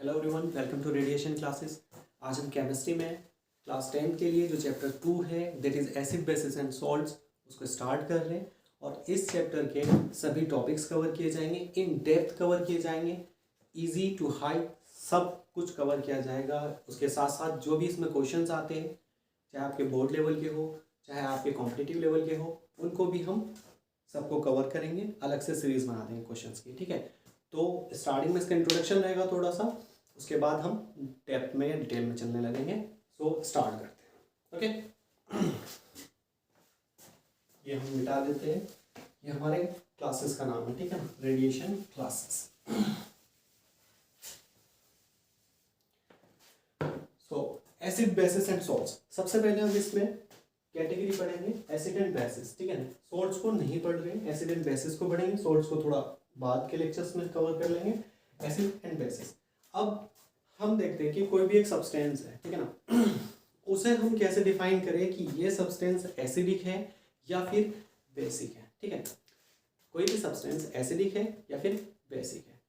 Hello everyone, welcome to radiation classes. आज हम chemistry में क्लास 10 के लिए जो चैप्टर 2 है that is acid basis and salts उसको स्टार्ट कर रहे हैं। और इस चैप्टर के सभी टॉपिक्स कवर किए जाएंगे, इन डेप्थ कवर किए जाएंगे, इजी टू हाई सब कुछ कवर किया जाएगा। उसके साथ साथ जो भी इसमें क्वेश्चंस आते हैं, चाहे आपके बोर्ड लेवल के हो चाहे आपके कॉम्पिटिटिव लेवल के हो, उनको भी हम सबको कवर करेंगे। अलग से सीरीज बना देंगे क्वेश्चंस की, ठीक है। तो स्टार्टिंग में इसका इंट्रोडक्शन रहेगा थोड़ा सा, उसके बाद हम डेप्थ में डिटेल में चलने लगेंगे। सो स्टार्ट करते हैं। ओके, ये हम मिटा देते हैं, ये हमारे क्लासेस का नाम है, ठीक है ना, radiation classes. So acid basis and salts, सबसे पहले हम इसमें कैटेगरी पढ़ेंगे एसिड एंड बेसिस, ठीक है ना। सॉल्ट्स को नहीं पढ़ रहे हैं, एसिड एंड बेसिस को पढ़ेंगे। सॉल्ट्स को थोड़ा बाद के लेक्चर्स में कवर कर लेंगे। एसिड एंड बेसिस, अब हम देखते हैं कि कोई भी एक सब्सटेंस है, ठीक है ना, उसे हम कैसे डिफाइन करें कि ये सब्सटेंस एसिडिक है या फिर बेसिक है, ठीक है। कोई भी सब्सटेंस एसिडिक है या फिर बेसिक है,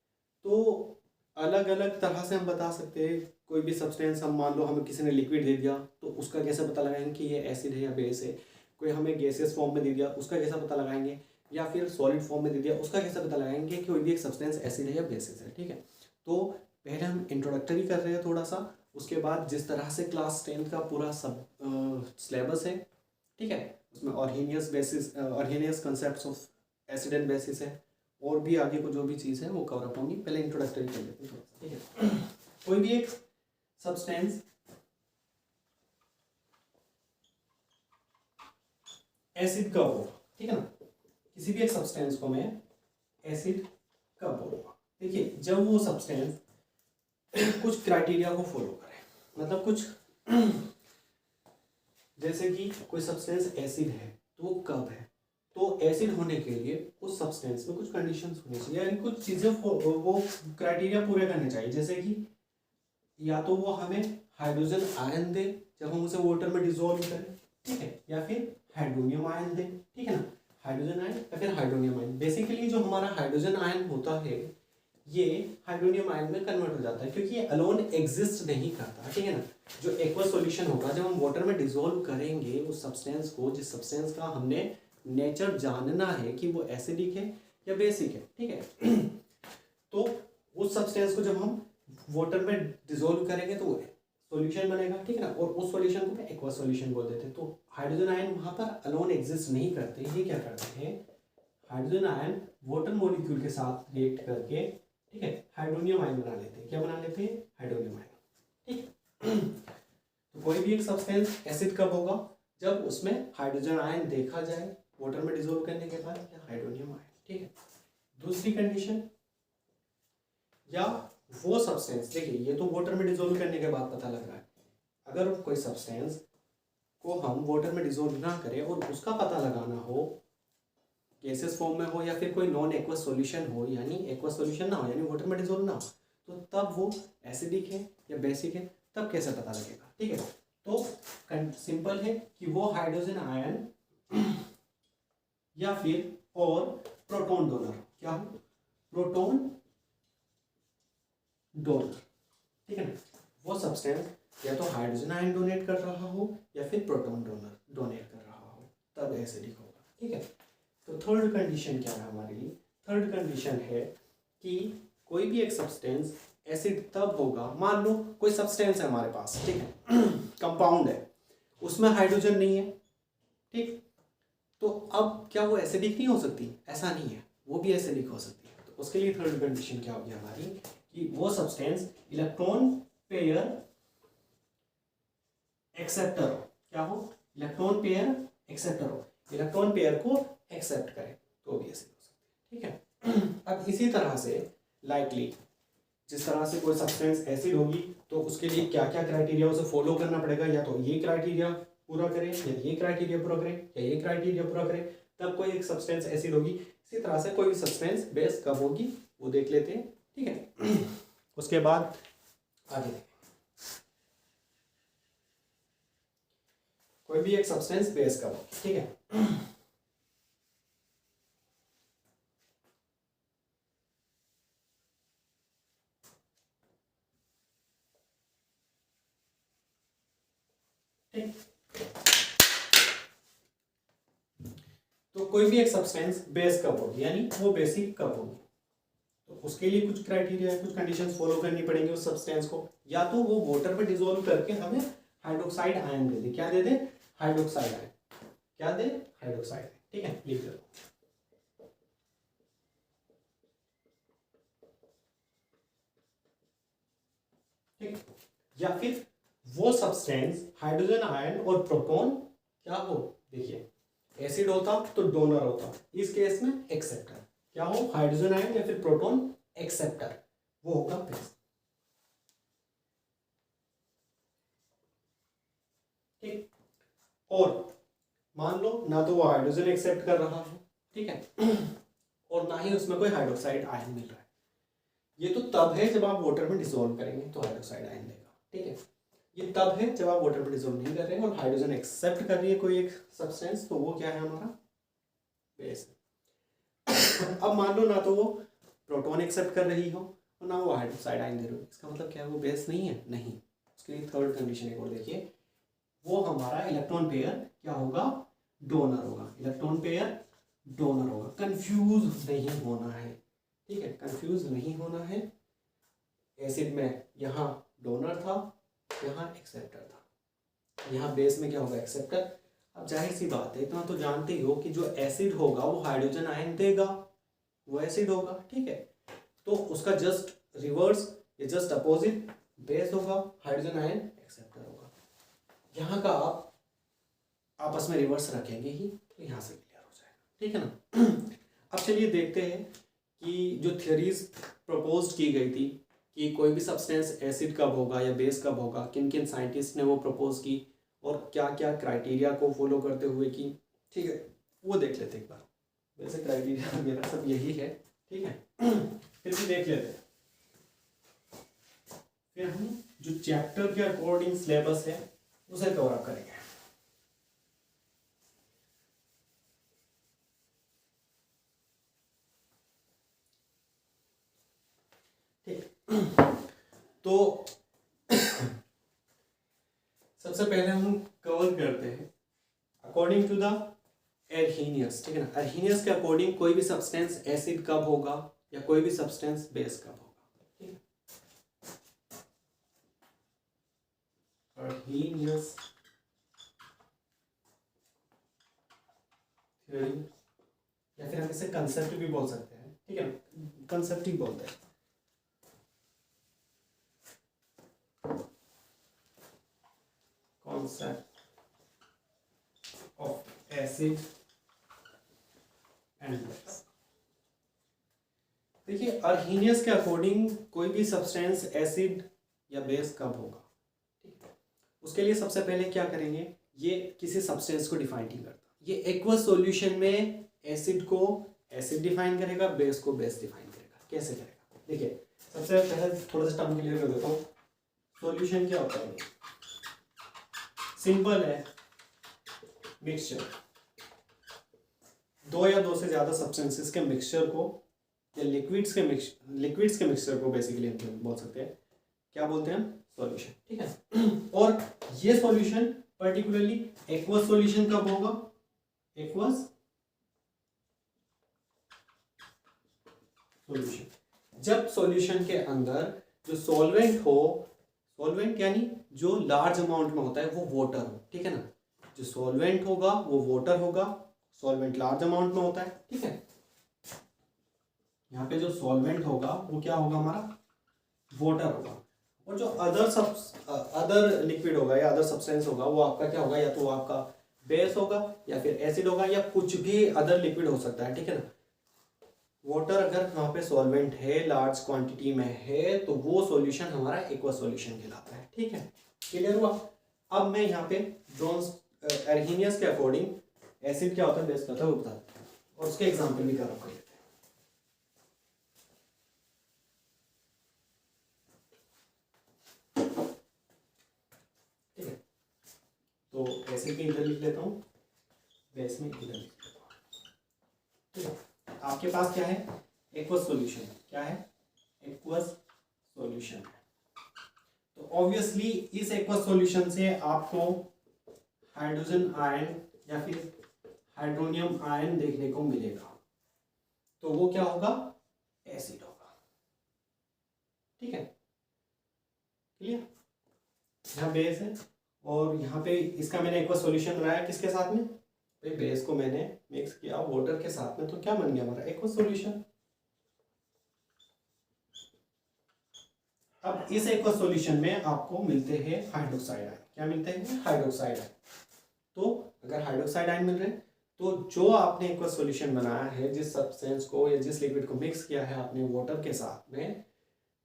तो अलग अलग तरह से हम बता सकते हैं। कोई भी सब्सटेंस, हम मान लो हमें किसी ने लिक्विड दे दिया, तो उसका कैसे पता लगाएंगे कि ये एसिड है या बेस है। कोई हमें गैसियस फॉर्म में दे दिया, उसका कैसा पता लगाएंगे, या फिर सॉलिड कि दे दिया, उसका कैसे पता लगाएंगे कि कोई भी एक सब्सटेंस एसिड है या बेसिस है, ठीक है। तो पहले हम इंट्रोडक्टरी कर रहे हैं थोड़ा सा, उसके बाद जिस तरह से क्लास 10 का पूरा सब सिलेबस है, ठीक है, उसमें Arrhenius bases, Arrhenius concept of acid and bases है, और भी आगे को जो भी चीज़ है वो कवर अप होंगी। पहले इंट्रोडक्टरी कर लेते हैं थोड़ा सा, ठीक है। कोई भी एक सब्सटेंस एसिड कब होगा, ठीक है ना, किसी भी एक सब्सटेंस को मैं एसिड कब बोलूँगा। देखिए, जब वो सब्सटेंस कुछ क्राइटेरिया को फॉलो करे, मतलब कुछ जैसे कि कोई सब्सटेंस एसिड है तो वो कब है, तो एसिड होने के लिए उस सब्सटेंस में कुछ कंडीशंस होनी चाहिए, यानी कुछ चीज़ें वो क्राइटेरिया पूरे करने चाहिए। जैसे कि या तो वो हमें हाइड्रोजन आयन दे जब हम उसे वाटर में डिजोल्व करें, ठीक है, या फिर हाइड्रोनियम आयन दे, ठीक है ना, हाइड्रोजन आयन या फिर हाइड्रोनियम आयन। बेसिकली जो हमारा हाइड्रोजन आयन होता है ये हाइड्रोनियम आयन में कन्वर्ट हो जाता है, क्योंकि ये अलोन एग्जिस्ट नहीं करता, ठीक है ना। जो एक्वा सॉल्यूशन होगा, जब हम वाटर में डिजोल्व करेंगे उस सब्सटेंस को, जिस सब्सटेंस का हमने नेचर जानना है कि वो एसिडिक है या बेसिक है, ठीक है, तो उस सब्सटेंस को जब हम वाटर में डिजोल्व करेंगे तो सॉल्यूशन बनेगा, ठीक है ना, और उस सॉल्यूशन को एक्वा सॉल्यूशन बोल देते हैं। तो हाइड्रोजन आयन वहां पर अलोन एग्जिस्ट नहीं करते, ये क्या करते हैं, हाइड्रोजन आयन वाटर मॉलिक्यूल के साथ रिएक्ट करके, ठीक है, हाइड्रोनियम आयन बना लेते हैं। क्या बना लेते हैं, हाइड्रोनियम आयन, ठीक। तो कोई भी एक सब्सटेंस एसिड कब होगा, जब उसमें हाइड्रोजन आयन देखा जाए वाटर में डिजोल्व करने के बाद, या हाइड्रोनियम आयन, ठीक है। दूसरी कंडीशन, या वो सब्सटेंस, देखिए ये तो वाटर में डिजोल्व करने के बाद पता लग रहा है, अगर कोई सब्सटेंस को हम वाटर में डिजोल्व ना करें और उसका पता लगाना हो, गैसेस फॉर्म में हो या फिर कोई नॉन एक्वस सॉल्यूशन हो, यानी एक्वस सॉल्यूशन ना हो, यानी वाटर में डिजोल्व ना हो, तो तब वो एसिडिक है या बेसिक है, तब कैसे पता लगेगा, ठीक है। तो सिंपल है कि वो हाइड्रोजन आयन या फिर और प्रोटॉन डोनर, क्या हो, प्रोटॉन डोनर, ठीक है ना, वो सब्सटेंस या तो हाइड्रोजन आयन डोनेट कर रहा हो या फिर प्रोटॉन डोनर डोनेट कर रहा हो, तब एसिडिक होगा, ठीक है। तो थर्ड कंडीशन क्या है हमारे लिए, थर्ड कंडीशन है कि कोई भी एक सब्सटेंस एसिड तब होगा, मान लो कोई सब्सटेंस है हमारे पास, ठीक है, कंपाउंड है, उसमें हाइड्रोजन नहीं है, ठीक, तो अब क्या वो एसिडिक नहीं हो सकती, ऐसा नहीं है, वो भी एसिडिक हो सकती है। तो उसके लिए थर्ड कंडीशन क्या होगी हमारी, कि वो सब्सटेंस इलेक्ट्रॉन पेयर एक्सेप्टर हो, क्या हो, इलेक्ट्रॉन पेयर एक्सेप्टर हो, इलेक्ट्रॉन पेयर को एक्सेप्ट करे तो भी एसिड हो सकती है, ठीक है। अब इसी तरह से लाइकली जिस तरह से कोई सब्सटेंस एसिड होगी तो उसके लिए क्या क्या क्राइटेरिया उसे फॉलो करना पड़ेगा, या तो ये क्राइटेरिया पूरा करें, या ये क्राइटेरिया पूरा करें, या ये क्राइटेरिया पूरा करें, तब कोई एक सब्सटेंस एसिड होगी। इसी तरह से कोई भी सब्सटेंस बेस कब होगी वो देख लेते हैं, ठीक है। उसके बाद आगे कोई भी एक सब्सटेंस बेस कब होगी, ठीक है। ठीक। तो कोई भी एक सब्सटेंस बेस कब होगी, यानी वो बेसिक कब होगी, तो उसके लिए कुछ क्राइटेरिया, कुछ कंडीशंस फॉलो करनी पड़ेंगी उस सब्सटेंस को। या तो वो वाटर में डिसोल्व करके हमें हाइड्रोक्साइड आयन दे दे। क्या दे दे? Hydroxide ion. क्या दे? हाइड्रोक्साइड। ठीक है, लिख दो। ठीक, या फिर वो सब्सटेंस हाइड्रोजन आयन और प्रोटॉन क्या हो, देखिए एसिड होता तो डोनर होता, इस केस में एक्सेप्टर। क्या हो? हाइड्रोजन आयन या फिर प्रोटॉन एक्सेप्टर, वो होगा बेस। ठीक, और मान लो ना तो वो हाइड्रोजन एक्सेप्ट कर रहा है, ठीक है, और ना ही उसमें कोई हाइड्रोक्साइड आयन मिल रहा है। ये तो तब है जब आप वाटर में डिसॉल्व करेंगे तो हाइड्रोक्साइड आयन देगा। ठीक है, ये तब है जब आप वाटर में डिसॉल्व नहीं कर रहे हैं और हाइड्रोजन एक्सेप्ट कर रही है कोई एक सब्सटेंस, तो वो क्या है हमारा? बेस। अब मान लो ना तो वो प्रोटॉन एक्सेप्ट कर रही हो और ना वो हाइड्रोक्साइड आयन दे रही हो, इसका मतलब क्या है? वो बेस नहीं है? नहीं। उसके लिए थर्ड कंडीशन एक और देखिए, वो हमारा इलेक्ट्रॉन पेयर क्या होगा? डोनर होगा। इलेक्ट्रॉन पेयर डोनर होगा। कंफ्यूज नहीं होना है, ठीक है, कंफ्यूज नहीं होना है। एसिड में यहाँ डोनर था, यहाँ एक्सेप्टर था, यहाँ बेस में क्या होगा? एक्सेप्टर। अब जाहिर सी बात है, इतना तो जानते ही हो कि जो एसिड होगा वो हाइड्रोजन आयन देगा, वो एसिड होगा। ठीक है, तो उसका जस्ट रिवर्स या जस्ट अपोजिट बेस होगा, हाइड्रोजन आयन एक्सेप्टर होगा। यहाँ का आप आपस में रिवर्स रखेंगे ही तो यहाँ से क्लियर हो जाएगा। ठीक है ना। अब चलिए देखते हैं कि जो थियरीज प्रपोज की गई थी कि कोई भी सब्सटेंस एसिड कब होगा या बेस कब होगा, किन किन साइंटिस्ट ने वो प्रपोज की और क्या क्या क्राइटेरिया को फॉलो करते हुए की। ठीक है, वो देख लेते एक बार। वैसे क्राइटेरिया मेरा सब यही है, ठीक है, फिर भी देख लेते हैं। फिर हम जो चैप्टर के अकॉर्डिंग सिलेबस है उसे कवर अप करेंगे। ठीक, तो सबसे पहले हम कवर करते हैं अकॉर्डिंग टू द एर्हीनियस। ठीक है ना, एर्हीनियस के अकॉर्डिंग कोई भी सब्सटेंस एसिड कब होगा या कोई भी सब्सटेंस बेस कब होगा। ठीक है, एर्हीनियस थ्योरी या फिर हम इसे कंसेप्ट भी बोल सकते हैं। ठीक है, कंसेप्ट ही बोलते हैं। Concept of acid and base. देखिए, अर्हीनियस के अकॉर्डिंग कोई भी सब्सटेंस एसिड या बेस कब होगा, ठीक है, उसके लिए सबसे पहले क्या करेंगे, ये किसी सब्सटेंस को डिफाइन नहीं करता। ये एक्वस सॉल्यूशन में एसिड को एसिड डिफाइन करेगा, बेस को बेस डिफाइन करेगा। कैसे करेगा? देखिए, सबसे पहले थोड़ा सा टर्म क्लियर कर देता हूँ। सॉल्यूशन क्या होता है? सिंपल है, मिक्सचर। दो या दो से ज्यादा सब्सटेंसेस के मिक्सचर को या लिक्विड्स के मिक्सचर को बेसिकली हम बोल सकते हैं, क्या बोलते हैं हम? सॉल्यूशन। ठीक है, और ये सॉल्यूशन पर्टिकुलरली एक्वस सॉल्यूशन कब होगा? एक्वस सॉल्यूशन जब सॉल्यूशन के अंदर जो सॉल्वेंट हो, सॉल्वेंट यानी जो लार्ज अमाउंट में होता है वो वाटर हो। ठीक है ना, जो सॉल्वेंट होगा वो वाटर होगा, सॉल्वेंट लार्ज अमाउंट में होता है। ठीक है, यहाँ पे जो सॉल्वेंट होगा वो क्या होगा? हमारा वाटर होगा, और जो अदर लिक्विड होगा या अदर सब्सटेंस होगा वो आपका क्या होगा? या तो वो आपका बेस होगा या फिर एसिड होगा या कुछ भी अदर लिक्विड हो सकता है। ठीक है ना, वाटर अगर वहाँ पे सॉल्वेंट है, लार्ज क्वांटिटी में है, तो वो सॉल्यूशन हमारा एक्वस सॉल्यूशन कहलाता है। ठीक है, क्लियर हुआ? अब मैं यहाँ पे अर्हीनियस के अकॉर्डिंग एसिड क्या होता है, बेस क्या होता है वो बता देता हूँ, और उसके एग्जाम्पल भी कर रखा है। ठीक है, तो एसिड में इधर लिख लेता हूँ, बेस में इधर लिख लेता हूँ। ठीक है, आपके पास क्या है? Aqueous solution. क्या है? Aqueous solution. तो ऑब्वियसली इस एक्वस सॉल्यूशन से आपको हाइड्रोजन आयन या फिर हाइड्रोनियम आयन देखने को मिलेगा, तो वो क्या होगा, एसिड होगा। ठीक है, क्लियर। यहाँ बेस है और यहाँ पे इसका मैंने एक बार सॉल्यूशन बनाया किसके साथ में, भाई बेस को मैंने मिक्स किया वाटर के साथ में, तो क्या बन गया हमारा एक्वा सॉल्यूशन। अब इस एक्वा सॉल्यूशन में आपको मिलते हैं हाइड्रोक्साइड आयन। क्या मिलते हैं, हाइड्रोक्साइड आयन। तो अगर हाइड्रोक्साइड आयन मिल रहे हैं तो जो आपने एक्वा सॉल्यूशन बनाया है, जिस सब्सटेंस को या जिस लिक्विड को मिक्स किया है आपने वाटर के साथ में,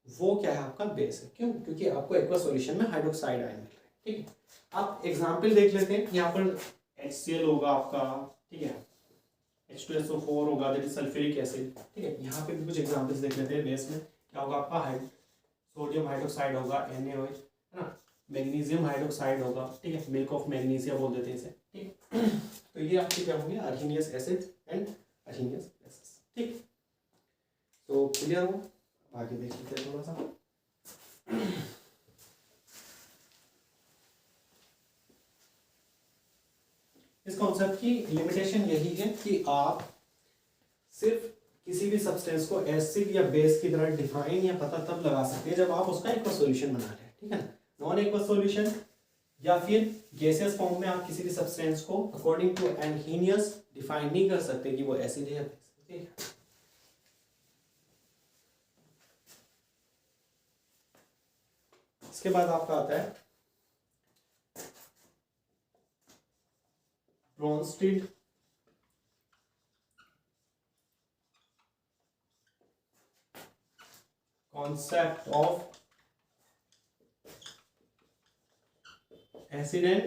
वो क्या है, आपका बेस है। क्यों, क्योंकि आपको एक्वा सॉल्यूशन में हाइड्रोक्साइड आयन मिल रहे हैं। ठीक है, आप एग्जांपल देख लेते हैं। यहाँ पर HCl होगा आपका, ठीक है, H2SO4 होगा, दैट इज सल्फ्यूरिक एसिड। ठीक है, यहाँ पे भी कुछ एग्जांपल्स देख लेते हैं। बेस में क्या होगा आपका, सोडियम हाइड्रोक्साइड होगा, NaOH, है ना, मैग्नीशियम हाइड्रोक्साइड होगा। ठीक है, मिल्क ऑफ मैग्नीशिया बोल देते हैं इसे। ठीक है, तो ये आपके क्या होंगे, अर्हीनियस एसिड एंड अर्हीनियस बेसिस। ठीक, तो क्लियर हो, आगे देख लेते हैं थोड़ा सा। इस कॉन्सेप्ट की लिमिटेशन यही है कि आप सिर्फ किसी भी सब्सटेंस को एसिड या बेस की तरह डिफाइन या पता तब लगा सकते हैं जब आप उसका एक्वा सॉल्यूशन बना रहे हैं। ठीक है ना, नॉन एक्वा सॉल्यूशन या फिर गैसियस फॉर्म में आप किसी भी सब्सटेंस को अकॉर्डिंग टू एनहीनियस डिफाइन नहीं कर सकते कि वो एसिड है या बेस है। इसके बाद आपका आता है Bronsted concept of acid and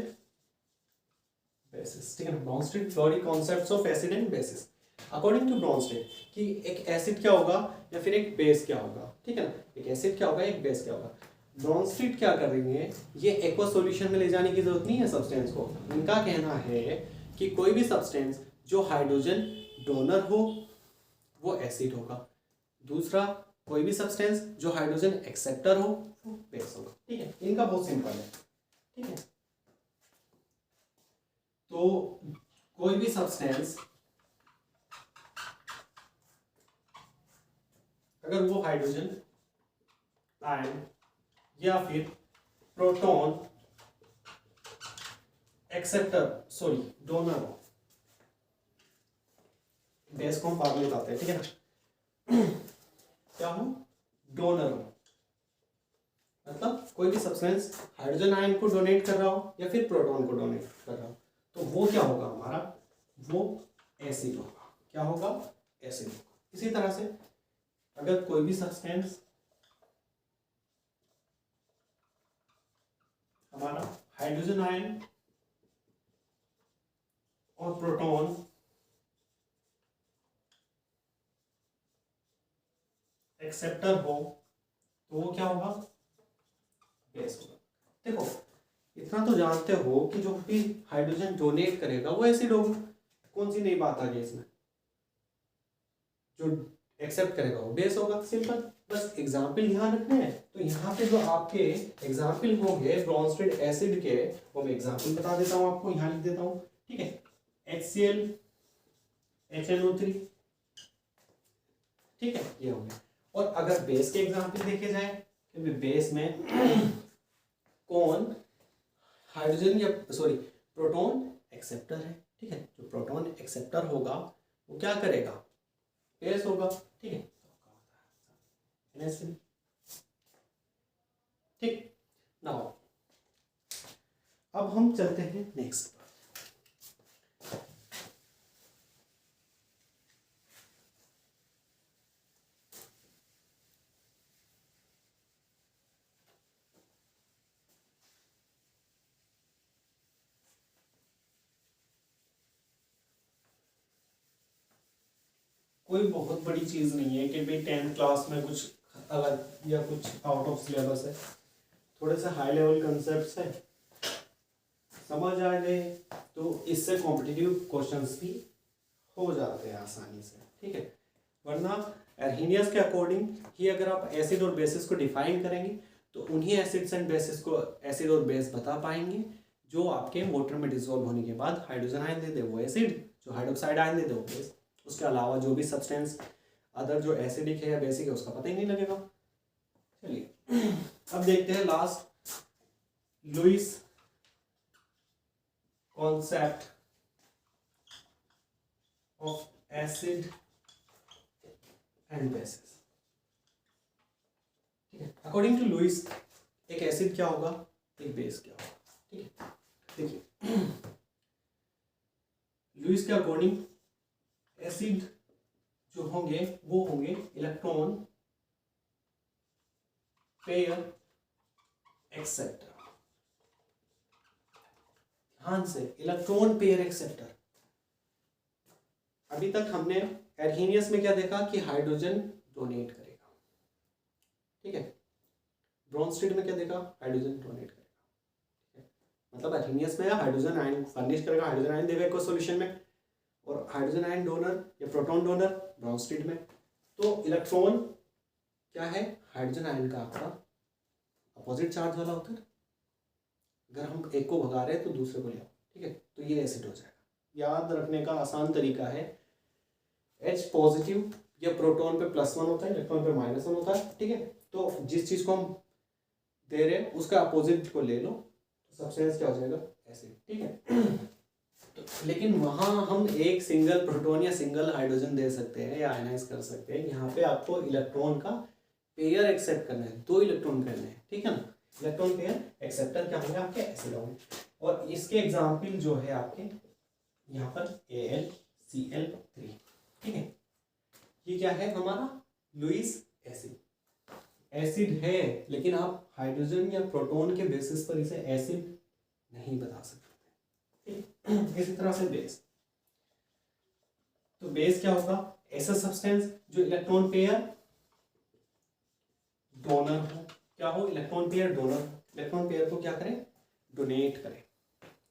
bases. ठीक है ना, Bronsted theory concepts of acid and bases. According to Bronsted कि एक एसिड क्या होगा या फिर एक बेस क्या होगा। ठीक है ना, एक एसिड क्या होगा, एक बेस क्या होगा। ब्रोंस्टेड क्या कर रही है, ये एक्वा सॉल्यूशन में ले जाने की जरूरत नहीं है सब्सटेंस को। इनका कहना है कि कोई भी सब्सटेंस जो हाइड्रोजन डोनर हो वो एसिड होगा, दूसरा कोई भी सब्सटेंस जो हाइड्रोजन एक्सेप्टर हो वो बेस होगा। ठीक है, इनका बहुत सिंपल है। ठीक है, तो कोई भी सब्सटेंस अगर वो हाइड्रोजन आयन या फिर प्रोटॉन एक्सेप्टर डोनर हो, बेस को हम बाद में बताते हैं। ठीक है ना, क्या हो, डोनर हो, मतलब कोई भी सब्सटेंस हाइड्रोजन आयन को डोनेट कर रहा हो या फिर प्रोटॉन को डोनेट कर रहा हो, तो वो क्या होगा हमारा, वो एसिड होगा। क्या होगा, एसिड होगा। इसी तरह से अगर कोई भी सब्सटेंस हमारा हाइड्रोजन आयन और प्रोटॉन एक्सेप्टर हो तो वो क्या होगा, बेस होगा। देखो इतना तो जानते हो कि जो भी हाइड्रोजन डोनेट करेगा वो एसिड होगा। कौन सी नई बात आ गई इसमें, जो एक्सेप्ट करेगा वो बेस होगा, सिंपल। बस एग्जाम्पल ध्यान रखना है। तो यहाँ पे जो आपके एग्जाम्पल होंगे ब्रोंस्टेड एसिड के, वो मैं एग्जाम्पल बता देता हूँ आपको, यहाँ लिख देता हूँ। ठीक है, HCl HNO3, ठीक है, ये हो गया। और अगर बेस के एग्जाम्पल देखे जाए, क्योंकि बेस में कौन हाइड्रोजन या प्रोटॉन एक्सेप्टर है। ठीक है, जो प्रोटॉन एक्सेप्टर होगा वो क्या करेगा, बेस होगा। ठीक है, ठीक। नाउ अब हम चलते हैं नेक्स्ट। कोई बहुत बड़ी चीज नहीं है कि भाई 10th क्लास में कुछ अलग या कुछ आउट ऑफ सिलेबस है। थोड़े से हाई लेवल कंसेप्ट्स है, समझ आ गए तो इससे कॉम्पिटिटिव क्वेश्चंस भी हो जाते हैं आसानी से। ठीक है, वरना अर्हीनियस के अकॉर्डिंग ही अगर आप एसिड और बेसिस को डिफाइन करेंगे तो उन्हीं एसिड्स एंड बेसिस को एसिड और बेस बता पाएंगे जो आपके वाटर में डिसॉल्व होने के बाद हाइड्रोजन आयन दे दे वो एसिड, जो हाइड्रोक्साइड आयन दे दे वो बेस। उसके अलावा जो भी सब्सटेंस अदर जो एसिडिक है या बेसिक है उसका पता ही नहीं लगेगा। चलिए अब देखते हैं last Lewis concept of acid and bases. ठीक है, अकॉर्डिंग टू लुईस एक एसिड क्या होगा, एक बेस क्या होगा। ठीक है, देखिए लुईस के अकॉर्डिंग एसिड जो होंगे वो होंगे इलेक्ट्रॉन पेयर एक्सेप्टर। ध्यान से, इलेक्ट्रॉन पेयर एक्सेप्टर। अभी तक हमने एर्हीनियस में क्या देखा कि हाइड्रोजन डोनेट करेगा। ठीक है, ब्रोंस्टेड में क्या देखा, हाइड्रोजन डोनेट करेगा। मतलब एर्हीनियस में हाइड्रोजन आयन फर्निश करेगा, हाइड्रोजन आयन देगा एक्वस सॉल्यूशन में, और हाइड्रोजन आयन डोनर या प्रोटॉन डोनर ब्रोंस्टेड में। तो इलेक्ट्रॉन क्या है, हाइड्रोजन आयन का आपका अपोजिट चार्ज वाला होता है। अगर हम एक को भगा रहे हैं तो दूसरे को ले आओ। ठीक है, तो ये एसिड हो जाएगा। याद रखने का आसान तरीका है, H पॉजिटिव या प्रोटॉन पे +1 होता है, इलेक्ट्रॉन पे -1 होता है। ठीक है, तो जिस चीज को हम दे रहे हैं उसका अपोजिट को ले लो तो सब्सटेंस क्या हो जाएगा, एसिड। ठीक है, तो लेकिन वहां हम एक सिंगल प्रोटॉन या सिंगल हाइड्रोजन दे सकते हैं या आयनाइज कर सकते हैं। यहाँ पे आपको इलेक्ट्रॉन का पेयर एक्सेप्ट करना है, 2 इलेक्ट्रॉन करने हैं। ठीक है ना, इलेक्ट्रॉन पेयर एक्सेप्टर क्या होंगे, आपके एसिड होंगे। और इसके एग्जाम्पल जो है आपके यहाँ पर AlCl3। ठीक है, ये क्या है हमारा लुईस एसिड। एसिड है लेकिन आप हाइड्रोजन या प्रोटॉन के बेसिस पर इसे एसिड नहीं बता सकते। ठीक, इसी तरह से बेस। तो बेस क्या होगा, ऐसा सब्सटेंस जो इलेक्ट्रॉन पेयर डोनर हो। क्या हो, electron pair donor. Electron pair को क्या करें, डोनेट करें।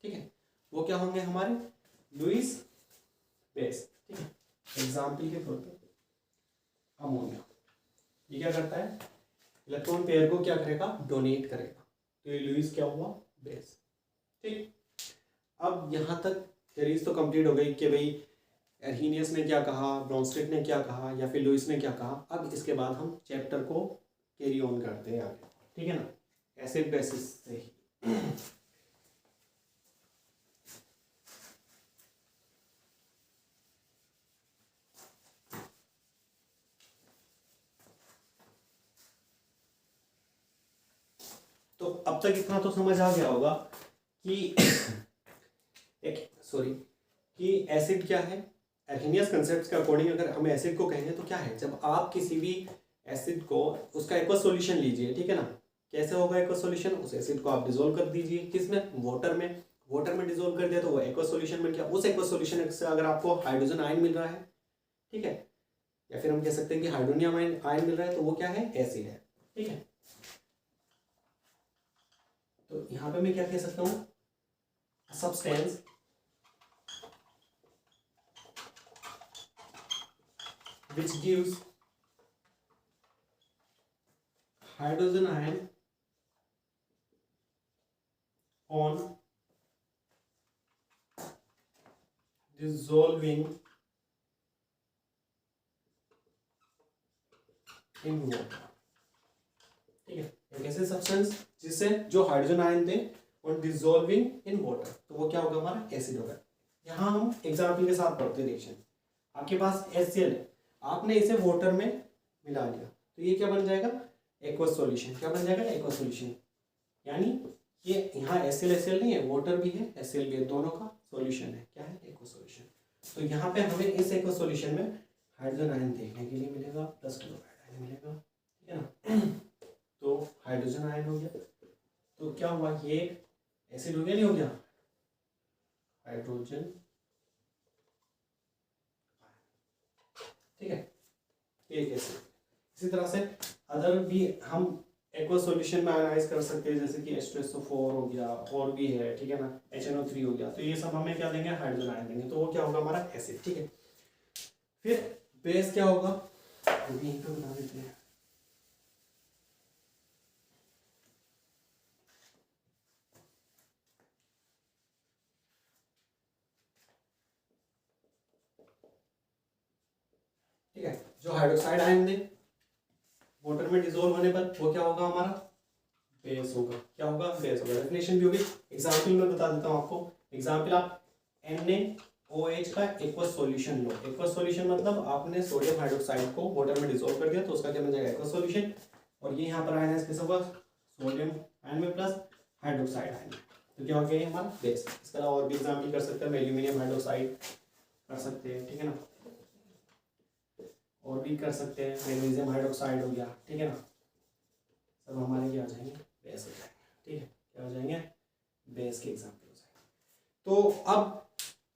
ठीक है, वो क्या होंगे हमारे लुईस बेस। ठीक है, एग्जाम्पल के तौर पे अमोनिया, ये क्या करता है, इलेक्ट्रॉन पेयर को क्या करेगा, डोनेट करेगा। तो ये लुईस क्या हुआ, बेस। ठीक, अब यहाँ तक थ्योरीज तो कंप्लीट हो गई कि भाई एर्हीनियस ने क्या कहा, ब्रोंस्टेड ने क्या कहा, या फिर लुईस ने क्या कहा। अब इसके बाद हम चैप्टर को कैरी ऑन करते हैं आगे। ठीक है ना, एसिड बेसिस से ही। तो अब तक इतना तो समझ आ गया होगा कि कि एसिड क्या है। एर्हीनियस कंसेप्ट के अकॉर्डिंग अगर हम एसिड को कहेंगे तो क्या है, जब आप किसी भी एसिड को उसका एक्वस सॉल्यूशन लीजिए। ठीक है ना, कैसे होगा एक्वस सॉल्यूशन, उस एसिड को आप डिसॉल्व कर दीजिए किसमें, वाटर में। वाटर में डिसॉल्व कर दिया तो वो एक्वस सॉल्यूशन बन गया। उस एक्वस सॉल्यूशन से अगर आपको हाइड्रोजन आयन मिल रहा है, ठीक है, या फिर हम कह सकते हैं कि हाइड्रोनियम आयन मिल रहा है, तो वो क्या है, एसिड है। ठीक है, तो यहाँ पे मैं क्या कह सकता हूँ, substance which gives hydrogen ion on dissolving in water। ठीक है, एक ऐसे सब्सटेंस जिससे जो हाइड्रोजन आयन दे और डिसॉल्विंग इन वाटर, तो वो क्या होगा, हमारा एसिड होगा। यहाँ हम एग्जाम्पल के साथ पढ़ते देखिए, आपके पास HCl है, आपने इसे वाटर में मिला लिया तो ये क्या बन जाएगा, एक्वस सॉल्यूशन। क्या बन जाएगा, एक्वस सॉल्यूशन। यानी ये यहाँ HCl नहीं है, वाटर भी है, HCl भी है, दोनों का सॉल्यूशन है। क्या है, एक्वस सॉल्यूशन। तो यहाँ पे हमें इस एक्वस सॉल्यूशन में हाइड्रोजन आयन देखने के लिए मिलेगा, प्लस क्लोराइड आयन मिलेगा। ठीक है ना, तो हाइड्रोजन आयन हो गया। तो क्या हुआ, ये एसिड हो गया, नहीं हो गया, हाइड्रोजन। ठीक है, एक एसिड। इसी तरह से अदर भी हम एक्वस सॉल्यूशन में आयनाइज कर सकते हैं, जैसे कि H2SO4 हो गया, और भी है। ठीक है ना, HNO3 हो गया। तो ये सब हमें क्या देंगे, हाइड्रोजन आयन देंगे, तो वो क्या होगा, हमारा एसिड। ठीक है, फिर बेस क्या होगा, वो भी यहीं पे बता देते हैं। जो हाइड्रोक्साइड आयन ने वाटर में डिसॉल्व होने पर वो क्या होगा, हमारा बेस होगा। क्या होगा, बेस होगा। डेफिनेशन भी होगी। एग्जाम्पल में बता देता हूँ आपको। एग्जाम्पल, आप NaOH का एक्वस सॉल्यूशन लो। एक्वस सॉल्यूशन मतलब आपने सोडियम हाइड्रोक्साइड को वाटर में डिसॉल्व कर दिया तो उसका क्या बन जाएगा, एक्वस सॉल्यूशन। और ये यहाँ पर आयन है, कैसा होगा, सोडियम आयन में प्लस हाइड्रोक्साइड आयन, तो क्या हो गया हमारा बेस। इसके अलावा और भी एग्जाम्पल कर सकते हैं, एल्यूमिनियम हाइड्रोक्साइड कर सकते हैं, ठीक है ना, और भी कर सकते हैं, मैग्नीशियम हाइड्रोक्साइड हो गया, ठीक है ना, सब हमारे क्या हो जाएंगे, बेस हो जाएंगे, ठीक है, क्या हो जाएंगे, बेस के एग्जाम्पल हो जाएंगे। तो अब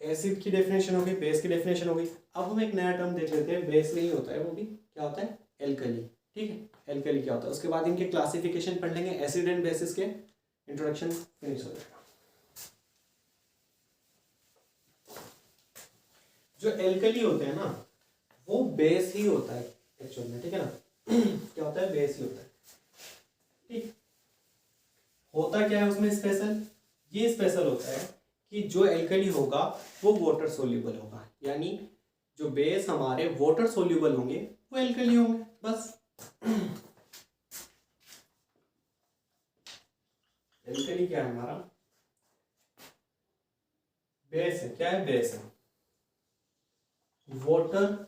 एसिड की डेफिनेशन हो गई, बेस की डेफिनेशन हो गई। अब हम एक नया टर्म देख लेते हैं, बेस नहीं होता है, वो भी क्या होता है, एल्कली, ठीक है, एल्कली क्या होता है। उसके बाद इनके क्लासिफिकेशन पढ़ लेंगे, एसिड एंड बेसिस के इंट्रोडक्शन फिनिश हो जाएगा। जो एल्कली होते हैं ना, वो बेस ही होता है एक्चुअल में, ठीक है ना क्या होता है, बेस ही होता है, ठीक। होता क्या है उसमें स्पेशल, ये स्पेशल होता है कि जो एल्कली होगा वो वाटर सोल्यूबल होगा, यानी जो बेस हमारे वाटर सोल्यूबल होंगे वो एल्कली होंगे, बस। एल्कली क्या है हमारा, बेस है, क्या है, बेस है, water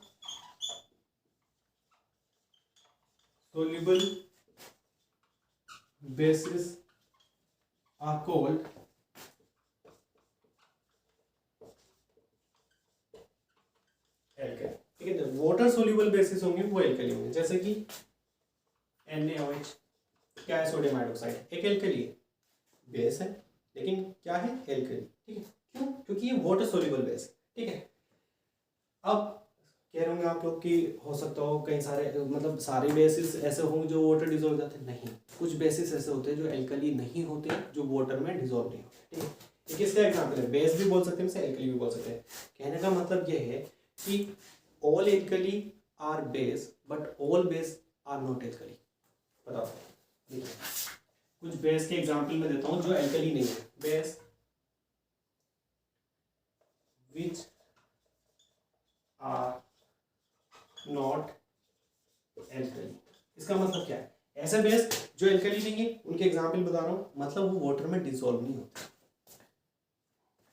soluble bases are called alkali, ठीक है। वाटर सोल्यूबल बेसिस होंगे वो एल्कली होंगे, जैसे कि NaOH क्या है, सोडियम हाइड्रोक्साइड, एक एल्कली है, बेस है, लेकिन क्या है, एल्कली, ठीक है। क्यों, क्योंकि ये वाटर सोल्यूबल बेस है, ठीक है। अब कह रहे होंगे आप लोग कि हो सकता हो कई सारे, मतलब सारे बेसिस ऐसे होंगे जो वाटर डिजोल्व जाते हैं, नहीं, कुछ बेसिस ऐसे होते हैं जो एल्कली नहीं होते, जो वाटर में डिजोल्व नहीं होते, ठीक है। ये किसका एग्जाम्पल है, बेस भी बोल सकते हैं, एल्कली भी बोल सकते हैं। कहने का मतलब ये है कि all alkali are base but all base are not alkali. बताओ, देखिए कुछ बेस के एग्जाम्पल में देता हूँ जो एल्कली नहीं है, base which are not alkali. इसका मतलब क्या है, ऐसे बेस जो एल्कली नहीं है उनके एग्जाम्पल बता रहा हूँ, मतलब वो वाटर में डिसॉल्व नहीं होते।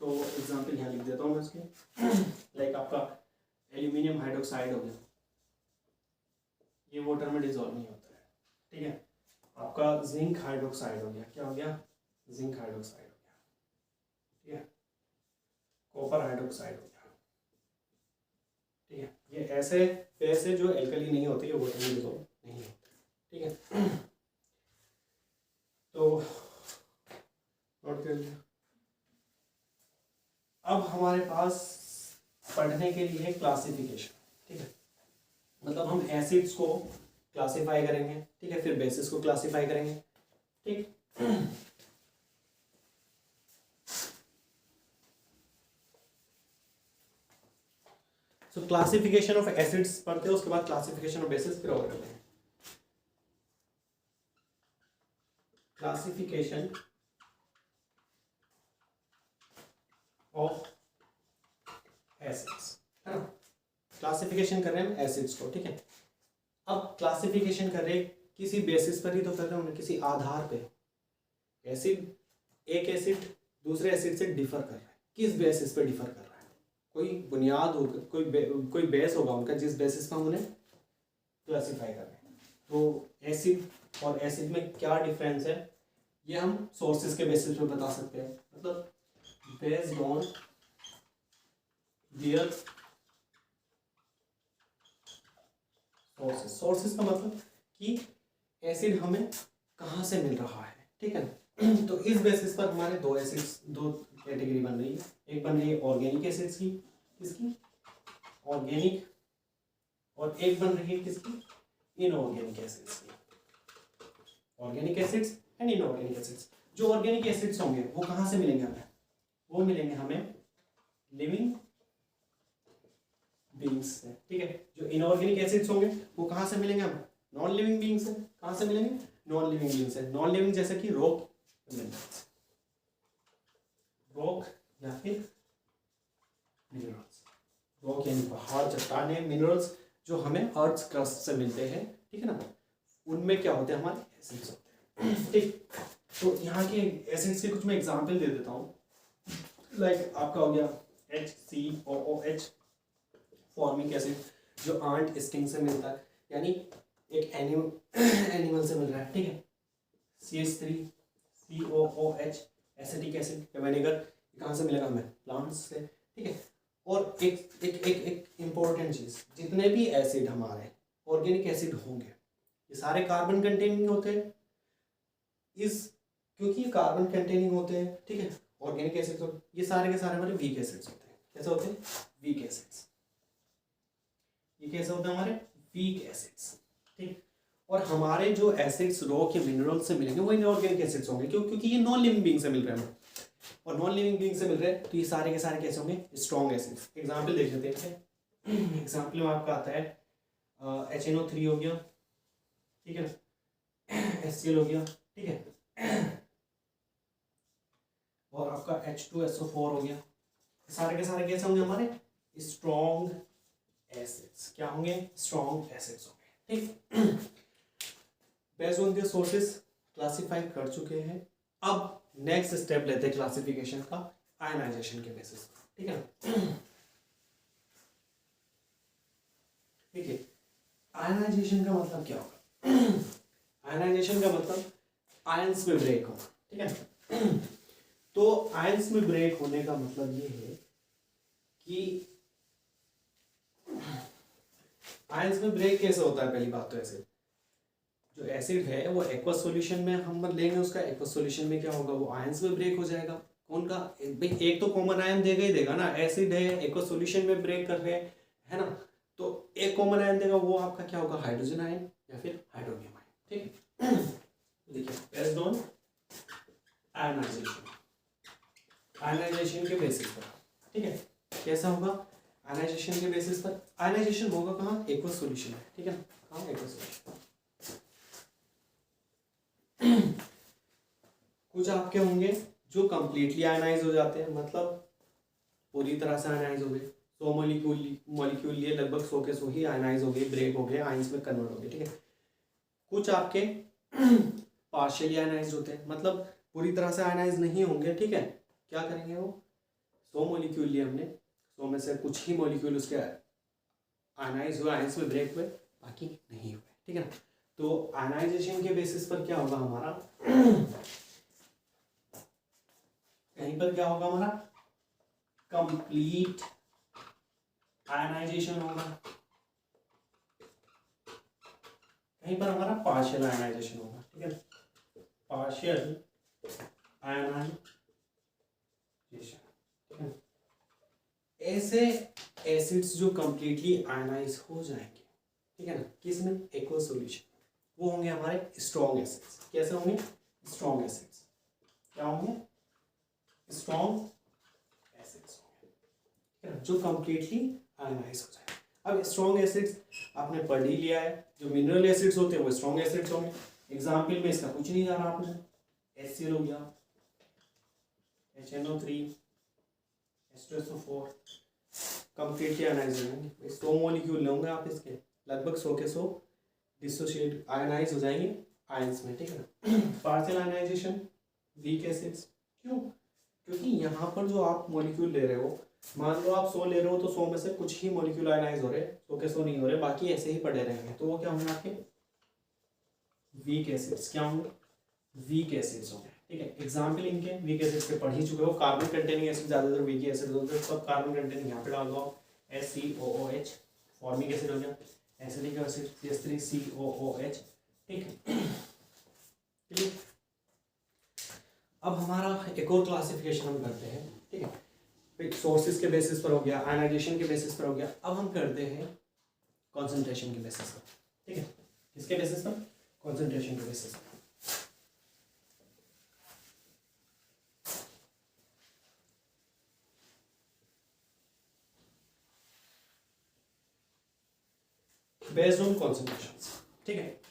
तो एग्जाम्पल यहाँ लिख देता हूँ मैं इसके। लाइक आपका एल्यूमिनियम हाइड्रोक्साइड हो गया, ये वाटर में डिसॉल्व नहीं होता है, ठीक है। आपका जिंक हाइड्रोक्साइड हो गया, क्या हो गया, जिंक हाइड्रोक्साइड हो गया, ठीक है। कॉपर हाइड्रोक्साइड हो गया, ठीक है। ये ऐसे बेस है जो एल्कली नहीं होते, ये वाटर में डिसॉल्व नहीं होते, ठीक है। तो नोट कर लिया। अब हमारे पास पढ़ने के लिए क्लासिफिकेशन, ठीक है, मतलब हम एसिड्स को क्लासिफाई करेंगे, ठीक है, फिर बेसिस को क्लासिफाई करेंगे, ठीक। सो क्लासिफिकेशन ऑफ एसिड्स पढ़ते हैं, उसके बाद क्लासिफिकेशन ऑफ बेसिस फिर और करते हैं। क्लासिफिकेशन ऑफ एसिड्स, है ना, क्लासिफिकेशन कर रहे हैं हम एसिड्स को, ठीक है। अब क्लासिफिकेशन कर रहे किसी बेसिस पर ही तो कर रहे हैं, किसी आधार पे। एसिड, एक एसिड दूसरे एसिड से डिफर कर रहा है, किस बेसिस पे डिफर कर रहा है, कोई बुनियाद होगा, कोई बेस होगा उनका जिस बेसिस पर हम उन्हें क्लासिफाई कर रहे हैं। तो एसिड और एसिड में क्या डिफरेंस है, ये हम सोर्सेज के बेसिस पे बता सकते हैं, मतलब based on their sources. Sources का मतलब कि एसिड हमें कहाँ से मिल रहा है, ठीक है। तो इस बेसिस पर हमारे दो एसिड्स, दो कैटेगरी बन रही है। एक बन रही है ऑर्गेनिक एसिड्स की, किसकी, ऑर्गेनिक, और एक बन रही है किसकी, इनऑर्गेनिक एसिड्स की। Organic acids and inorganic acids. जो ऑर्गेनिक एसिड्स होंगे वो कहाँ से मिलेंगे हमें, वो मिलेंगे हमें लिविंग बींग्स से, ठीक है। जो इनऑर्गेनिक एसिड्स होंगे वो कहाँ से मिलेंगे हमें, नॉन लिविंग बींग से। कहाँ से मिलेंगे, नॉन लिविंग बींग से। नॉन लिविंग जैसे कि रॉक, रॉक या फिर मिनरल्स। रॉक यानी पहाड़, चट्टानें, मिनरल्स जो हमें अर्थ क्रस्ट से मिलते हैं, ठीक है ना, उनमें क्या होते हैं, हमारे एसिड्स होते हैं। ठीक, तो यहाँ के एसिड्स के कुछ मैं एग्जांपल दे देता हूँ। लाइक आपका हो गया HCOOH फॉर्मिक एसिड, जो आंट स्टिंग से मिलता है, यानी एक एनिमल से मिल रहा है, ठीक है। CH3COOH एसिटिक एसिड या विनेगर, कहाँ से मिलेगा हमें, प्लांट्स से, ठीक है। और एक एक एक एक इम्पोर्टेंट चीज़, जितने भी एसिड हमारे ऑर्गेनिक एसिड होंगे, ये सारे कार्बन कंटेनिंग होते हैं। क्योंकि ये कार्बन कंटेनिंग होते हैं, ठीक है, ऑर्गेनिक एसिड, तो ये सारे के सारे हमारे वीक एसिड्स होते हैं। कैसे होते हैं, वीक एसिड्स। ये कैसे होते हैं, हमारे वीक एसिड्स, ठीक। और हमारे जो एसिड्स रॉक या मिनरल से मिलेंगे वो इनऑर्गेनिक एसिड्स होंगे, क्यों, क्योंकि ये नॉन लिविंग बीइंग से मिल रहे हैं, और नॉन लिविंग बीइंग से मिल रहे हैं, तो ये सारे के सारे कैसे होंगे, स्ट्रॉन्ग एसिड्स। एग्जाम्पल देख लेते हैं। एग्जाम्पल में आपका आता है HNO3 हो गया, ठीक है, HCl हो गया, ठीक है, और आपका H2SO4 हो गया। सारे के सारे कैसे होंगे, हमारे स्ट्रॉन्ग एसिड्स। क्या होंगे, स्ट्रॉन्ग एसिड्स होंगे, ठीक। Based on their sources classify कर चुके हैं। अब नेक्स्ट स्टेप लेते हैं क्लासिफिकेशन का, आयनाइजेशन के बेसिस पर, ठीक है ना। ठीक है, आयनाइजेशन का मतलब क्या होगा, आयनाइजेशन का मतलब आयंस में ब्रेक होना, ठीक है। तो आयंस में ब्रेक होने का मतलब ये है कि आयंस में ब्रेक कैसे होता है। पहली बात तो ऐसे, जो एसिड है वो एक्वस सॉल्यूशन में हम लेंगे, उसका एक्वस सॉल्यूशन में क्या होगा, वो आयंस में ब्रेक हो जाएगा। कौन का, भाई एक तो कॉमन आयन देगा ही देगा ना, एसिड है एक्वस सॉल्यूशन में ब्रेक कर रहे हैं, है ना, तो एक कॉमन आयन देगा, वो आपका क्या होगा, हाइड्रोजन आयन या फिर हाइड्रोनियम आयन, ठीक है। देखिए, बेस्ड ऑन आयनाइजेशन, आयनाइजेशन के बेसिस पर, ठीक है, कैसा होगा, आयनाइजेशन के बेसिस पर। आयनाइजेशन होगा कहाँ, एक्वस सॉल्यूशन में, ठीक है ना, कहाँ, एक्वस सॉल्यूशन। कुछ आपके होंगे जो कंप्लीटली आयनाइज हो जाते हैं, मतलब पूरी तरह से आयनाइज हो गए, 100 मॉलिक्यूल लिए लगभग 100 के 100 ही आयनाइज हो गए, ब्रेक हो गए, आयंस में कन्वर्ट हो गए, ठीक है। कुछ आपके पार्शियली आयनाइज होते हैं, मतलब पूरी तरह से आयनाइज नहीं होंगे, ठीक है। क्या करेंगे वो, 100 मॉलिक्यूल लिए हमने, 100 में से कुछ ही मॉलिक्यूल उसके आयनाइज हुए, आयंस में ब्रेक हुए, बाकी नहीं हुए, ठीक है ना। तो आयनाइजेशन के बेसिस पर क्या होगा हमारा, कहीं पर क्या होगा हमारा, कंप्लीट आयनाइजेशन होगा, कहीं पर हमारा पार्शियल आयनाइजेशन होगा, ठीक है, पार्शियल आयनाइजेशन, ठीक है। ऐसे एसिड्स जो कंप्लीटली आयनाइज हो जाएंगे, ठीक है ना, किसमें, एक्वस सॉल्यूशन, वो होंगे हमारे स्ट्रॉन्ग एसिड्स। कैसे होंगे, स्ट्रॉन्ग एसिड्स। क्या होंगे, स्ट्रॉन्ग एसिड्स होंगे, ठीक है ना, जो कंप्लीटली आयनाइज हो जाए। अब स्ट्रॉन्ग एसिड्स आपने पढ़ ही लिया है, जो मिनरल एसिड्स होते हैं वो स्ट्रॉन्ग एसिड्स होंगे। एग्जाम्पल में इसका कुछ नहीं जा रहा आपने, HCl हो गया, HNO3, H2SO4 कंप्लीटली आयनाइज हो जाएंगे। 100 मॉलिक्यूल लेंगे आप इसके, लगभग 100 के 100 डिसोशिएट आयनाइज हो जाएंगे आयंस में, ठीक है ना। पार्शियल आयनाइजेशन, वीक एसिड्स, क्यों, क्योंकि यहाँ पर जो आप मॉलिक्यूल ले रहे हो, मान लो आप 100 ले रहे हो तो 100 में से कुछ ही मॉलिक्यूल आयनाइज हो रहे, 100 के 100 नहीं हो रहे, बाकी ऐसे ही पड़े रहेंगे, तो वो क्या होंगे आपके वीक एसिड्स। क्या होंगे, वीक एसिड्स होंगे, ठीक है। एग्जाम्पल इनके वीक एसिड्स के पढ़ ही चुके हो। कार्बन कंटेनिंग एसिड ज़्यादातर वीक एसिड होते हैं, सब कार्बन कंटेनिंग यहाँ पे डाल दो आप, HCOOH फॉर्मिक एसिड हो गया, एसिडिक एसिड CH3COOH, ठीक है। अब हमारा एक और क्लासिफिकेशन हम करते हैं, ठीक है, सोर्सेज के बेसिस पर हो गया, आयनाइजेशन के बेसिस पर हो गया। अब हम करते हैं कॉन्सेंट्रेशन के बेसिस पर, ठीक है। किसके बेसिस पर, कॉन्सेंट्रेशन के बेसिस पर। बेस्ड ऑन कॉन्सेंट्रेशन, ठीक है।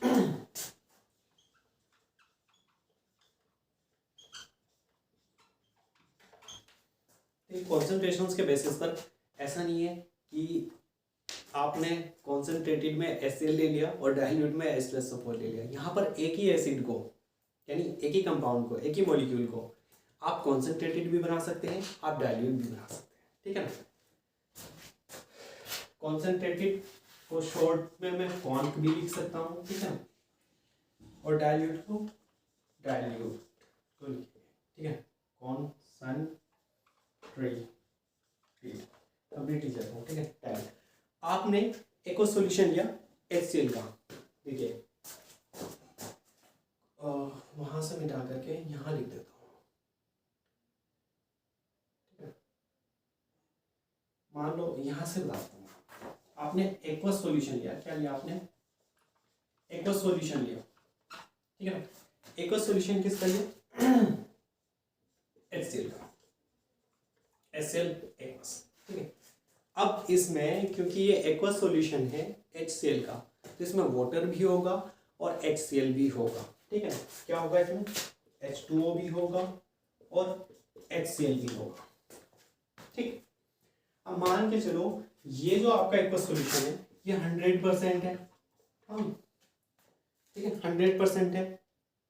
कॉन्सेंट्रेशंस के बेसिस पर ऐसा नहीं है कि आपने कॉन्सेंट्रेटेड में HCl ले लिया और डाइल्यूट में H2SO4 ले लिया। यहाँ पर एक ही एसिड को, यानी एक ही कंपाउंड को, एक ही मॉलिक्यूल को आप कॉन्सेंट्रेटेड भी बना सकते हैं, आप डाइल्यूट भी बना सकते हैं, ठीक है ना। कॉन्सेंट्रेटेड को शॉर्ट में मैं कॉन्क भी लिख सकता हूँ, ठीक है ना, और डाइल्यूट को डाइल्यूट तो लिखिए, ठीक है, कॉन्सेंट्रेटेड कंप्लीट लिख देता हूँ, ठीक है, डाइल्यूट। आपने एक और सॉल्यूशन लिया HCl का, देखिए वहां से मिटा करके यहाँ लिख देता हूँ, ठीक है। मान लो यहाँ से बताता हूँ, आपने एक्वस सॉल्यूशन लिया, क्या लिया आपने, एक्वस सॉल्यूशन लिया, ठीक है ना। एक्वस सॉल्यूशन किसका लिया, HCl का, HCl एक्वस, ठीक है। अब इसमें क्योंकि ये एक्वस सॉल्यूशन है HCl का, तो इसमें वाटर भी होगा और HCl भी होगा, ठीक है। क्या होगा इसमें, H2O भी होगा और HCl भी होगा, ठीक। अब मान के चलो ये जो आपका एक्वस सॉल्यूशन है ये 100% है, ठीक है, 100% है,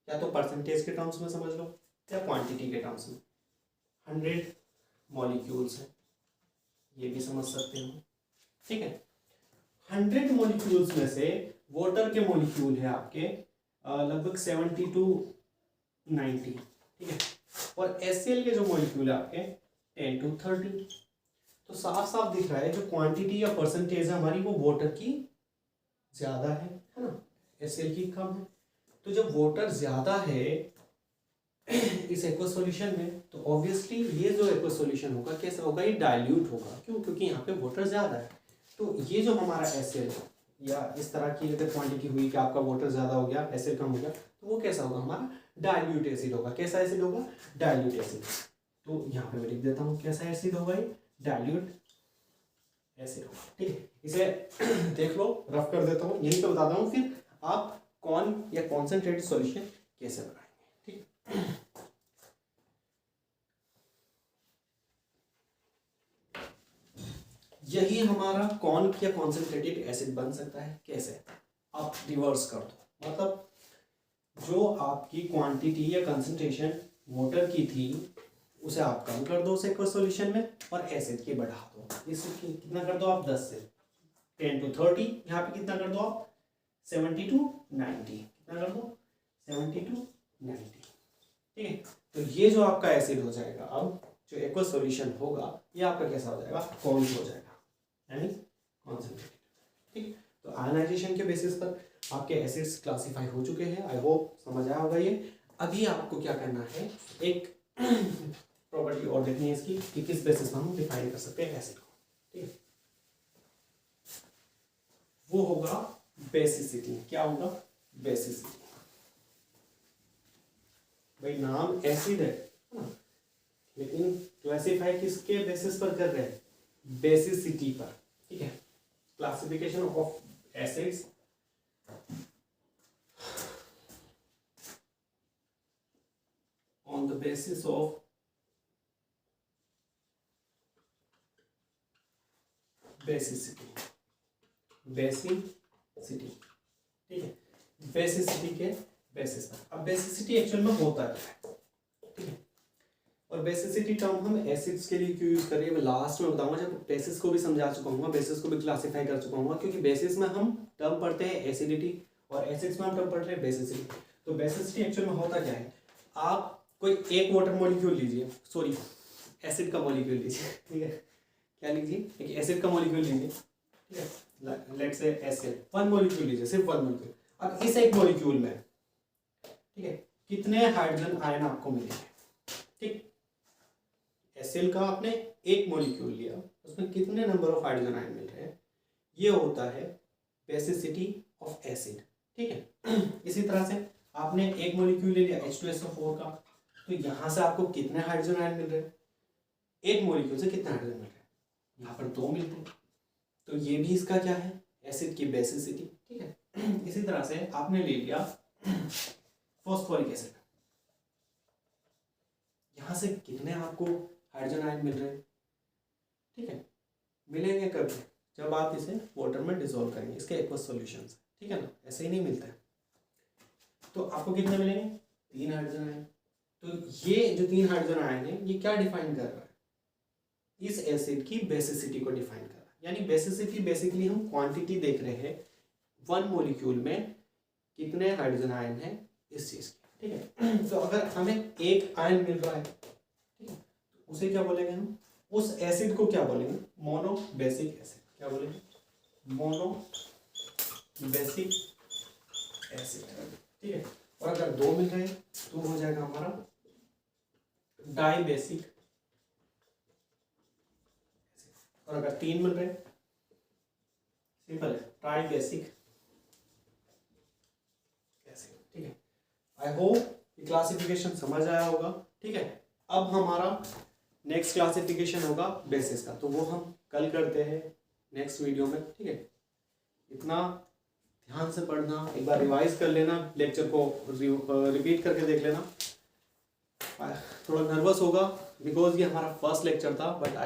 या तो परसेंटेज के टर्म्स में समझ लो या क्वांटिटी के टर्म्स में। 100 मॉलिक्यूल्स है, ये भी समझ सकते हो, ठीक है। 100 मॉलिक्यूल्स में से वाटर के मॉलिक्यूल है आपके लगभग 70 to 90, ठीक है, और HCl के जो मॉलिक्यूल है आपके 10 to 30। तो साफ साफ दिख रहा है जो क्वांटिटी या परसेंटेज है हमारी वो वाटर की ज्यादा है ना, HCl की कम है। तो जब वाटर ज्यादा है इस एक्वस सॉल्यूशन में, तो ऑब्वियसली ये जो एक्वस सॉल्यूशन होगा कैसा होगा, ये डाइल्यूट होगा, क्यों, क्योंकि यहाँ पे वाटर ज्यादा है। तो ये जो हमारा HCl या इस तरह की अगर क्वांटिटी हुई कि आपका वाटर ज्यादा हो गया, HCl कम हो गया, तो वो कैसा होगा, हमारा डाइल्यूट एसिड होगा। कैसा एसिड होगा, डाइल्यूट एसिड। तो यहाँ पे मैं लिख देता हूँ कैसा एसिड होगा, ये डाइल्यूट एसिड होगा, ठीक है। इसे देख लो, रफ कर देता हूँ, यही तो बताता हूँ, फिर आप कौन या कॉन्सेंट्रेटेड सॉल्यूशन कैसे बनाएंगे, ठीक है। यही हमारा कौन या कॉन्सेंट्रेटेड एसिड बन सकता है, कैसे, आप रिवर्स कर दो, मतलब जो आपकी क्वांटिटी या कंसंट्रेशन वाटर की थी उसे आप कम कर दो उस एक्वस सॉल्यूशन में, और एसिड की बढ़ा दो, इसे कितना कर दो आप, 10 से 10 to 30, यहाँ पे कितना कर दो आप 70 to 90, कितना कर दो 70 to 90, ठीक है। तो ये जो आपका एसिड हो जाएगा, अब जो एक्वस सॉल्यूशन होगा ये आपका कैसा हो जाएगा, कौन हो जाएगा, यानी कॉन्सेंट्रेटेड, ठीक। तो आयनाइजेशन के बेसिस पर आपके एसिड्स क्लासिफाई हो चुके हैं, आई होप समझ आया होगा ये। अभी आपको क्या करना है, एक प्रॉपर्टी और देखनी है इसकी कि किस बेसिस पर हम डिफाइन कर सकते हैं एसिड को, ठीक है। वो होगा बेसिसिटी। क्या होगा, बेसिसिटी। भाई नाम एसिड है ना, लेकिन क्लासिफाई किसके बेसिस पर कर रहे हैं, बेसिसिटी पर, ठीक है। Classification of acids on the basis of basicity, basicity, ठीक है, बेसिसिटी के बेसिस पर। अब बेसिसिटी एक्चुअल में होता क्या है, ठीक है, और बेसिसिटी टर्म हम एसिड्स के लिए क्यों यूज कर रहे हैं लास्ट में बताऊंगा, जब बेसिस को भी समझा चुका हूँ, बेसिस को भी क्लासिफाई कर चुका हूँ, क्योंकि बेसिस में हम टर्म पढ़ते हैं एसिडिटी और एसिड्स में हम टर्म पढ़ रहे हैं बेसिसिटी। तो बेसिसिटी एक्चुअल में होता क्या है, आप कोई एक वाटर मॉलिक्यूल लीजिए, सॉरी एसिड का मॉलिक्यूल लीजिए, ठीक है, क्या लीजिए, एक एसिड का मॉलिक्यूल लीजिए, ठीक है, let's say HCl, one molecule लीजिए, सिर्फ वन मॉलिक्यूल। अब इस एक मॉलिक्यूल में, ठीक है, कितने हाइड्रोजन आयन आपको मिलेंगे, ठीक। HCl का आपने एक मॉलिक्यूल लिया, उसमें कितने नंबर ऑफ हाइड्रोजन आयन मिल रहे हैं, ये होता है बेसिसिटी ऑफ एसिड, ठीक है। इसी तरह से आपने एक मॉलिक्यूल ले लिया H2SO4 का, तो यहां से आपको कितने हाइड्रोजन आयन मिल रहे हैं, एक मॉलिक्यूल से कितने हाइड्रोजन मिल रहे हैं, यहाँ पर 2 मिलते हैं, तो ये भी इसका क्या है, एसिड की बेसिसिटी, ठीक है। इसी तरह से आपने ले लिया फॉस्फोरिक एसिड, यहां से कितने आपको हाइड्रोजन आयन मिल रहे हैं, ठीक है, मिलेंगे कब, जब आप इसे वाटर में डिसॉल्व करेंगे, इसके एक्वस सॉल्यूशन, ठीक है ना, ऐसे ही नहीं मिलता है। तो आपको कितने मिलेंगे? 3 हाइड्रोजन आयन। तो ये जो 3 हाइड्रोजन आयन है ये क्या डिफाइन कर रहा है? इस एसिड की बेसिसिटी को डिफाइन कर रहा है। यानी बेसिसिटी बेसिकली हम क्वांटिटी देख रहे हैं 1 मॉलिक्यूल में कितने हाइड्रोजन आयन है इस चीज की, ठीक है। तो अगर हमें एक आयन मिल रहा है, ठीक है, तो उसे क्या बोलेंगे हम? उस एसिड को क्या बोलेंगे? Mono basic acid. क्या बोलेंगे? मोनो बेसिक एसिड, ठीक है। और अगर 2 मिल रहे हैं तो हो जाएगा हमारा डाई बेसिक। और अगर 3 मिल रहे, सिंपल है, ट्राई बेसिक एसिड, ठीक है। आई होप ये क्लासिफिकेशन समझ आया होगा, ठीक है। अब हमारा नेक्स्ट क्लासिफिकेशन होगा बेसिस का, तो वो हम कल करते हैं नेक्स्ट वीडियो में, ठीक है। इतना ध्यान से पढ़ना, एक बार रिवाइज कर लेना, लेक्चर को रिपीट करके देख लेना। थोड़ा नर्वस होगा बिकॉज ये हमारा फर्स्ट लेक्चर था, बट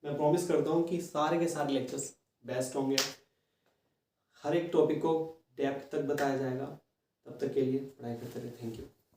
मैं प्रॉमिस करता हूँ कि सारे के सारे लेक्चर्स बेस्ट होंगे, हर एक टॉपिक को डेप्थ तक बताया जाएगा। तब तक के लिए पढ़ाई करते रहे। Thank you.